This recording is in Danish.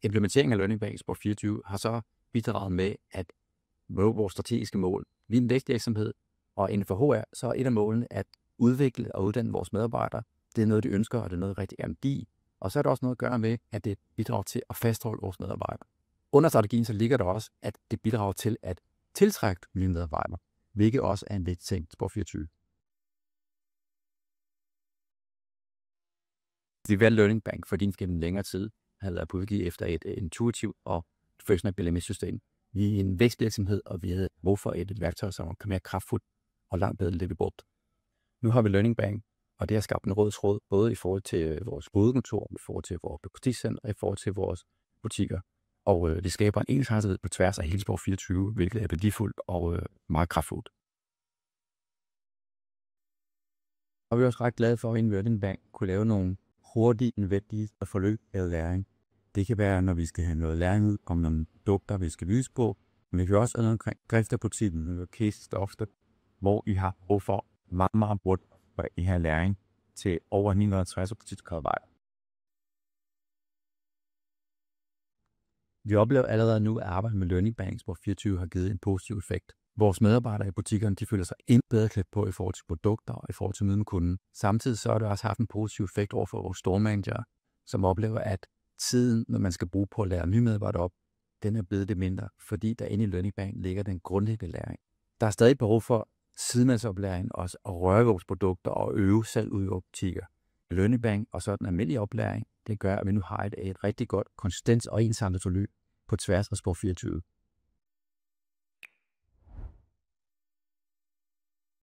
Implementeringen af Learning Bank Sport 24 har så bidraget med at nå vores strategiske mål. Vi er en vækstvirksomhed, og inden for HR, så er et af målene at udvikle og uddanne vores medarbejdere. Det er noget, de ønsker, og det er noget, de rigtig gerne give. Og så er der også noget at gøre med, at det bidrager til at fastholde vores medarbejdere. Under strategien så ligger der også, at det bidrager til at tiltrække nye medarbejdere, hvilket også er en vigtig ting i Sport 24. Vi valgte Learning Bank, fordi den gennem længere tid havde været på udgivet efter et intuitivt og professionelt BLMS-system. Vi er en vækstvirksomhed, og vi havde brug for et værktøj, som kan mere kraftfuldt og langt bedre end det, vi brugte. Nu har vi Learning Bank, og det har skabt en rød tråd, både i forhold til vores hovedkontor, i forhold til vores butikcenter og i forhold til vores butikker. Og det skaber en ensartethed på tværs af hele Sport 24, hvilket er værdifuldt og meget kraftfuldt. Og vi er også ret glade for, at en Learning Bank kunne lave nogle hurtige, nødvendige forløb af læring. Det kan være, når vi skal have noget læring ud om nogle produkter, vi skal lyse på, men vi kan også have noget omkring drift af butikken, noget case ofte, hvor I har brug for meget brugt for I her læring til over 960 butiksmedarbejdere. Vi oplever allerede nu, at arbejdet med Learning Bank Sport 24 har givet en positiv effekt. Vores medarbejdere i butikkerne, de føler sig endnu bedre klædt på i forhold til produkter og i forhold til møde med kunden. Samtidig så har det også haft en positiv effekt over for vores store manager, som oplever, at tiden, når man skal bruge på at lære nye medarbejdere op, den er blevet det mindre, fordi der inde i Learning Bank ligger den grundlæggende læring. Der er stadig behov for sidemandsoplæring også at røre vores produkter og øve selv ud i vores butikker. Learning Bank og så den almindelige oplæring, det gør, at vi nu har et rigtig godt, konsistent og ensartet forløb på tværs af Sport 24.